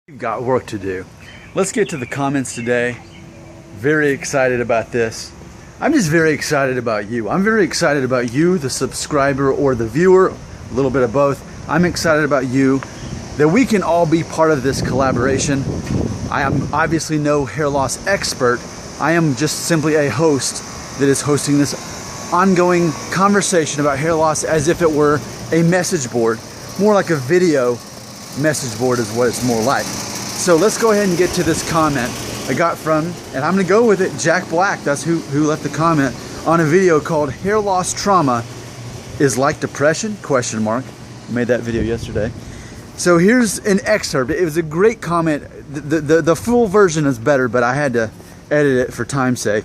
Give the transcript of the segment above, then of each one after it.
We've got work to do. Let's get to the comments today. Very excited about this. I'm just very excited about you. I'm very excited about you, the subscriber or the viewer, a little bit of both. I'm excited about you, that we can all be part of this collaboration. I am obviously no hair loss expert. I am just simply a host that is hosting this ongoing conversation about hair loss as if it were a message board. More like a video message board is what it's more like. So let's go ahead and get to this comment I got from, and I'm gonna go with it, Jack Black. That's who left the comment on a video called Hair Loss Trauma is Like Depression? ? I made that video yesterday. So here's an excerpt. It was a great comment. The full version is better, but I had to edit it for time's sake.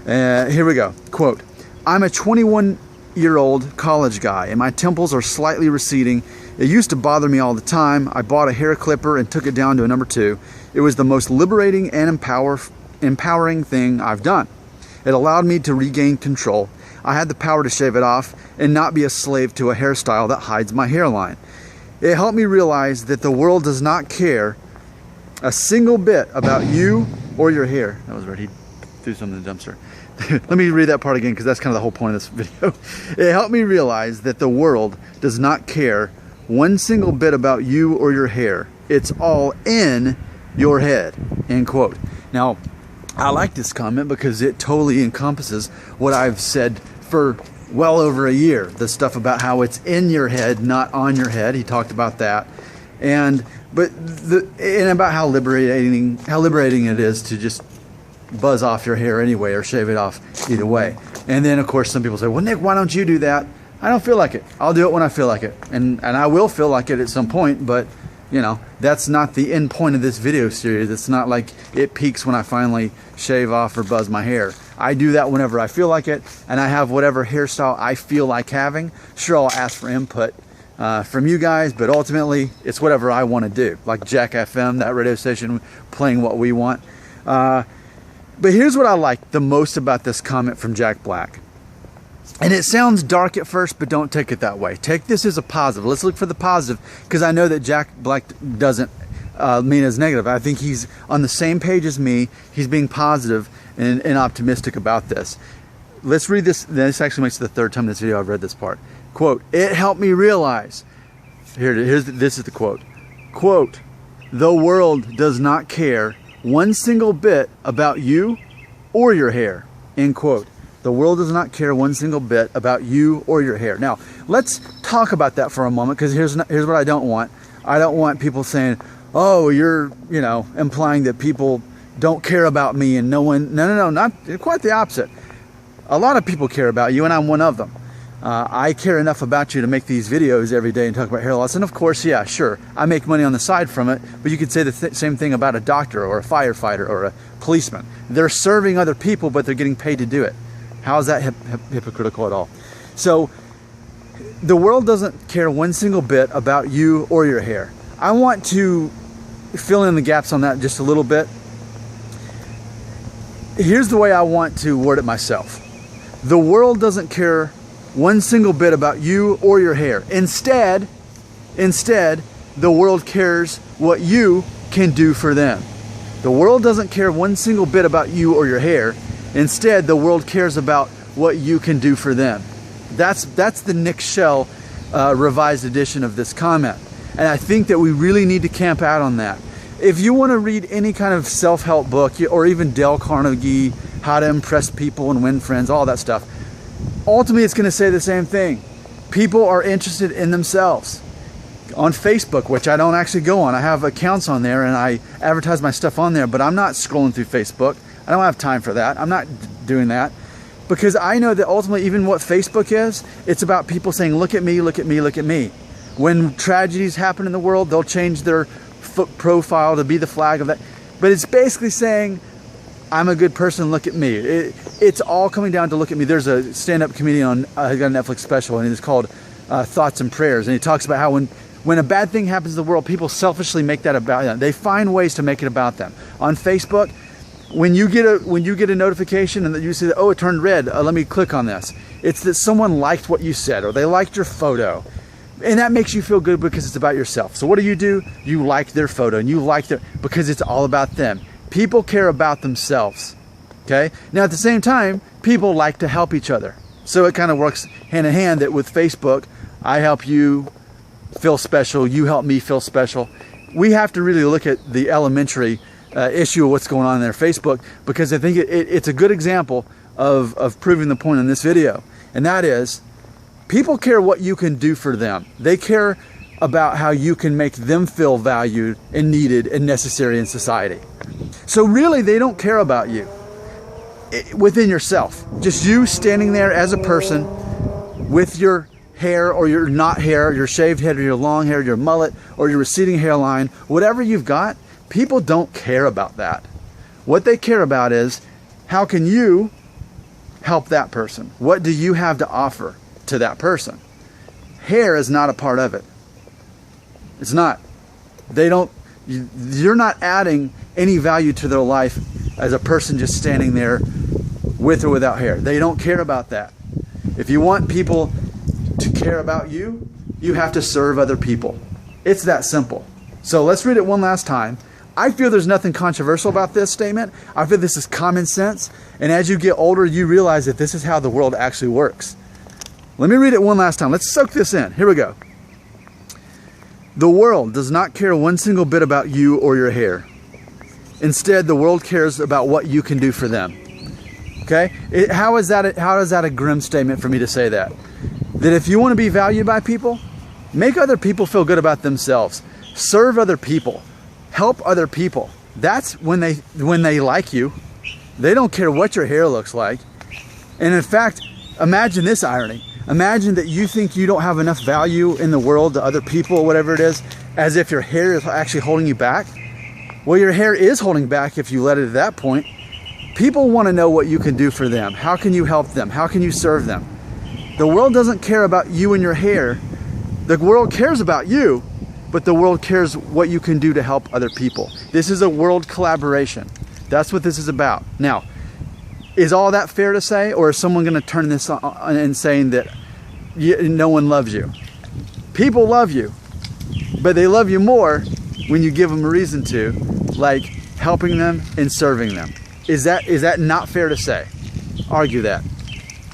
Here we go. Quote, I'm a 21-year-old college guy and my temples are slightly receding. It used to bother me all the time. I bought a hair clipper and took it down to a number 2. It was the most liberating and empowering thing I've done. It allowed me to regain control. I had the power to shave it off and not be a slave to a hairstyle that hides my hairline. It helped me realize that the world does not care a single bit about you or your hair. That was right, he threw something in the dumpster. Let me read that part again because that's kind of the whole point of this video. It helped me realize that the world does not care one single bit about you or your hair. It's all in your head, end quote. Now, I like this comment because it totally encompasses what I've said for well over a year. The stuff about how it's in your head, not on your head. He talked about that. And about how liberating it is to just buzz off your hair anyway or shave it off either way. And then of course some people say, well, Nick, why don't you do that? I don't feel like it. I'll do it when I feel like it. And I will feel like it at some point, but you know, that's not the end point of this video series. It's not like it peaks when I finally shave off or buzz my hair. I do that whenever I feel like it, and I have whatever hairstyle I feel like having. Sure, I'll ask for input from you guys, but ultimately it's whatever I want to do. Like Jack FM, that radio station, playing what we want. But here's what I like the most about this comment from Jack Black. And it sounds dark at first, but don't take it that way. Take this as a positive. Let's look for the positive, because I know that Jack Black doesn't mean as negative. I think he's on the same page as me. He's being positive and optimistic about this. Let's read this. This actually makes it the third time in this video I've read this part. Quote, it helped me realize, this is the quote. Quote, the world does not care one single bit about you or your hair, end quote. The world does not care one single bit about you or your hair. Now, let's talk about that for a moment, because here's what I don't want. I don't want people saying, oh, you're, implying that people don't care about me and no, not quite the opposite. A lot of people care about you, and I'm one of them. I care enough about you to make these videos every day and talk about hair loss. And of course, yeah, sure, I make money on the side from it, but you could say the same thing about a doctor or a firefighter or a policeman. They're serving other people, but they're getting paid to do it. How is that hypocritical at all? So the world doesn't care one single bit about you or your hair. I want to fill in the gaps on that just a little bit. Here's the way I want to word it myself. The world doesn't care one single bit about you or your hair. Instead, the world cares what you can do for them. The world doesn't care one single bit about you or your hair. Instead, the world cares about what you can do for them. That's the Nick Shell revised edition of this comment. And I think that we really need to camp out on that. If you want to read any kind of self-help book, or even Dale Carnegie, How to Impress People and Win Friends, all that stuff, ultimately it's going to say the same thing. People are interested in themselves. On Facebook, which I don't actually go on. I have accounts on there and I advertise my stuff on there, but I'm not scrolling through Facebook. I don't have time for that. I'm not doing that, because I know that ultimately, even what Facebook is, it's about people saying, look at me, look at me, look at me. When tragedies happen in the world, they'll change their profile to be the flag of that. But it's basically saying, I'm a good person, look at me. It's all coming down to look at me. There's a stand-up comedian on, he's got a Netflix special, and it's called Thoughts and Prayers. And he talks about how when a bad thing happens in the world, people selfishly make that about them. They find ways to make it about them. On Facebook, when you get a notification and that you see that, oh, it turned red, let me click on this. It's that someone liked what you said, or they liked your photo. And that makes you feel good because it's about yourself. So what do? You like their photo and you like their, because it's all about them. People care about themselves. Okay. Now at the same time, people like to help each other. So it kind of works hand in hand that with Facebook, I help you feel special. You help me feel special. We have to really look at the elementary issue of what's going on in their Facebook, because I think it's a good example of proving the point in this video. And that is, people care what you can do for them. They care about how you can make them feel valued and needed and necessary in society. So really, they don't care about you within yourself. Just you standing there as a person with your hair or your not hair, your shaved head or your long hair, your mullet or your receding hairline, whatever you've got, people don't care about that. What they care about is, how can you help that person? What do you have to offer to that person? Hair is not a part of it. It's not. You're not adding any value to their life as a person just standing there with or without hair. They don't care about that. If you want people to care about you, you have to serve other people. It's that simple. So let's read it one last time. I feel there's nothing controversial about this statement. I feel this is common sense. And as you get older, you realize that this is how the world actually works. Let me read it one last time. Let's soak this in. Here we go. The world does not care one single bit about you or your hair. Instead, the world cares about what you can do for them. Okay? How is that a grim statement for me to say that? That if you want to be valued by people, make other people feel good about themselves. Serve other people. Help other people. That's when they like you. They don't care what your hair looks like. And in fact, imagine this irony. Imagine that you think you don't have enough value in the world to other people, whatever it is, as if your hair is actually holding you back. Well, your hair is holding back if you let it at that point. People want to know what you can do for them. How can you help them? How can you serve them? The world doesn't care about you and your hair. The world cares about you, but the world cares what you can do to help other people. This is a world collaboration. That's what this is about. Now, is all that fair to say, or is someone going to turn this on and saying that no one loves you? People love you, but they love you more when you give them a reason to, like helping them and serving them. Is that not fair to say? Argue that.